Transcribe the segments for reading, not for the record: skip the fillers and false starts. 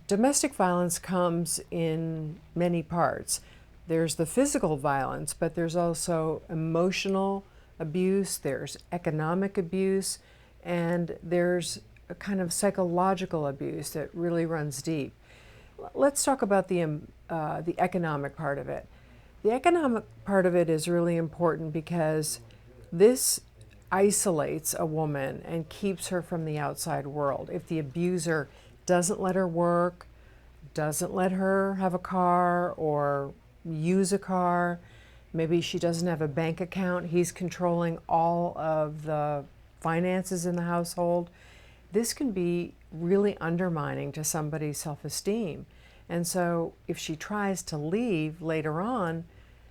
Domestic violence comes in many parts. There's the physical violence, but there's also emotional abuse, there's economic abuse, and there's a kind of psychological abuse that really runs deep. Let's talk about the economic part of it. The economic part of it is really important because this isolates a woman and keeps her from the outside world. If the abuser doesn't let her work, doesn't let her have a car or use a car, maybe she doesn't have a bank account, he's controlling all of the finances in the household, this can be really undermining to somebody's self-esteem. And so if she tries to leave later on,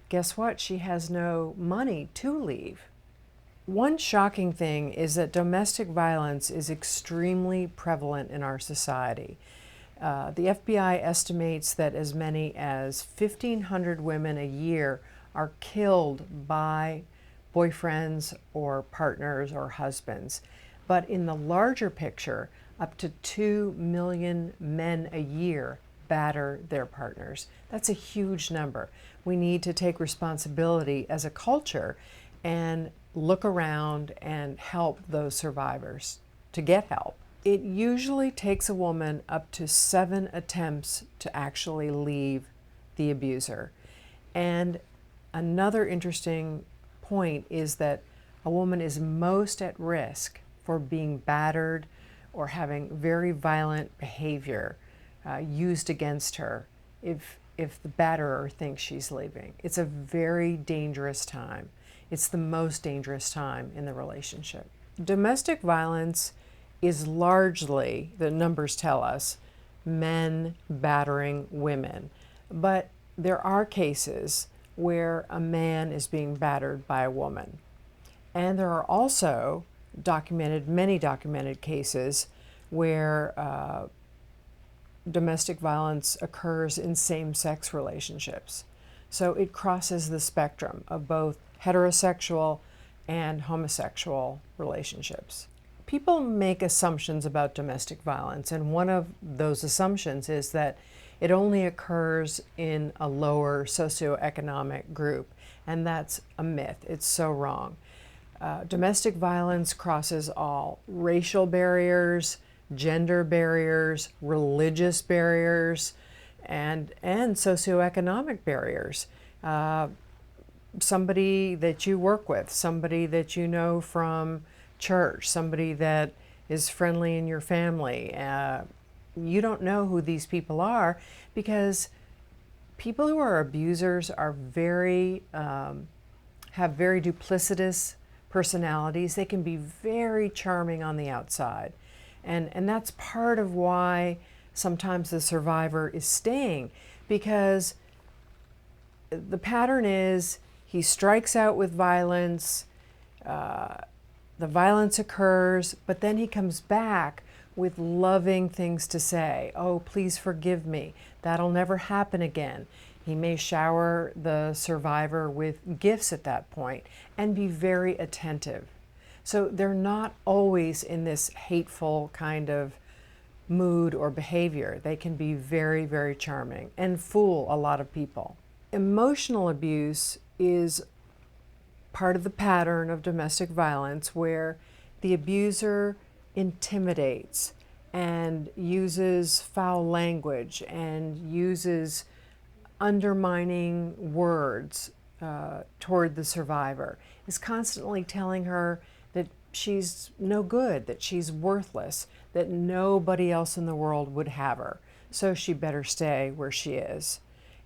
guess what? She has no money to leave. One shocking thing is that domestic violence is extremely prevalent in our society. The FBI estimates that as many as 1,500 women a year are killed by boyfriends or partners or husbands. But in the larger picture, up to 2 million men a year batter their partners. That's a huge number. We need to take responsibility as a culture and look around and help those survivors to get help. It usually takes a woman up to 7 attempts to actually leave the abuser. And another interesting point is that a woman is most at risk for being battered or having very violent behavior used against her if the batterer thinks she's leaving. It's a very dangerous time. It's the most dangerous time in the relationship. Domestic violence is largely, the numbers tell us, men battering women. But there are cases where a man is being battered by a woman. And there are also many documented cases where domestic violence occurs in same-sex relationships. So it crosses the spectrum of both heterosexual and homosexual relationships. People make assumptions about domestic violence, and one of those assumptions is that it only occurs in a lower socioeconomic group, and that's a myth. It's so wrong. Domestic violence crosses all racial barriers, gender barriers, religious barriers, and socioeconomic barriers. Somebody that you work with, somebody that you know from church, somebody that is friendly in your family. You don't know who these people are because people who are abusers are have very duplicitous personalities. They can be very charming on the outside. And that's part of why sometimes the survivor is staying, because the pattern is he strikes out with violence, the violence occurs, but then he comes back with loving things to say. Oh, please forgive me. That'll never happen again. He may shower the survivor with gifts at that point and be very attentive. So they're not always in this hateful kind of mood or behavior. They can be very, very charming and fool a lot of people. Emotional abuse is part of the pattern of domestic violence where the abuser intimidates and uses foul language and uses undermining words toward the survivor, is constantly telling her that she's no good, that she's worthless, that nobody else in the world would have her, so she better stay where she is.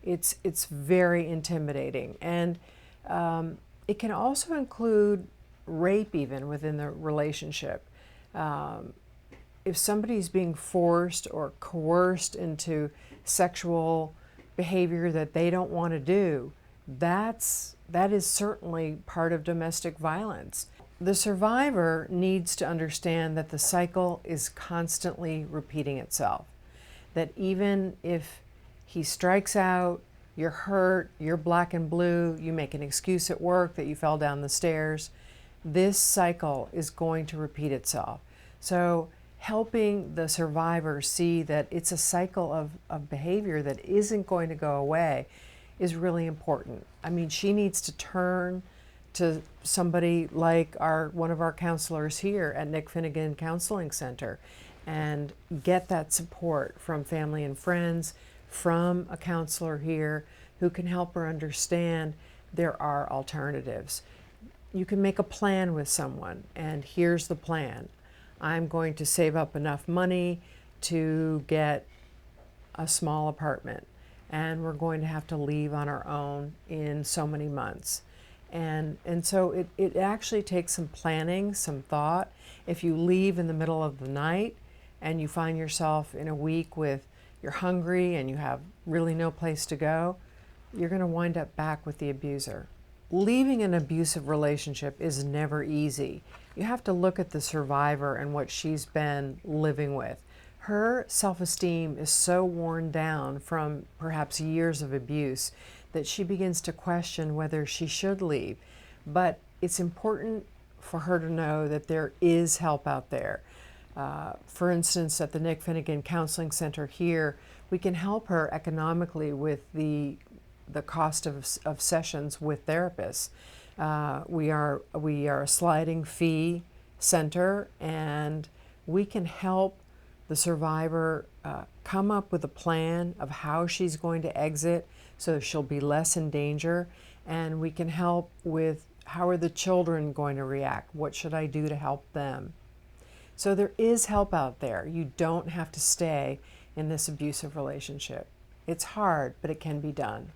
It's very intimidating, and it can also include rape even within the relationship. If somebody's being forced or coerced into sexual behavior that they don't want to do, that is certainly part of domestic violence. The survivor needs to understand that the cycle is constantly repeating itself. That even if he strikes out, you're hurt, you're black and blue, you make an excuse at work that you fell down the stairs, this cycle is going to repeat itself. So helping the survivor see that it's a cycle of behavior that isn't going to go away is really important. I mean, she needs to turn to somebody like one of our counselors here at Nick Finnegan Counseling Center and get that support from family and friends, from a counselor here who can help her understand there are alternatives. You can make a plan with someone, and here's the plan. I'm going to save up enough money to get a small apartment, and we're going to have to leave on our own in so many months. And so it actually takes some planning, some thought. If you leave in the middle of the night and you find yourself in a week with, you're hungry and you have really no place to go, you're going to wind up back with the abuser. Leaving an abusive relationship is never easy. You have to look at the survivor and what she's been living with. Her self-esteem is so worn down from perhaps years of abuse that she begins to question whether she should leave. But it's important for her to know that there is help out there. For instance, at the Nick Finnegan Counseling Center here, we can help her economically with the cost of sessions with therapists. We are a sliding fee center, and we can help the survivor come up with a plan of how she's going to exit so she'll be less in danger, and we can help with how are the children going to react? What should I do to help them? So there is help out there. You don't have to stay in this abusive relationship. It's hard, but it can be done.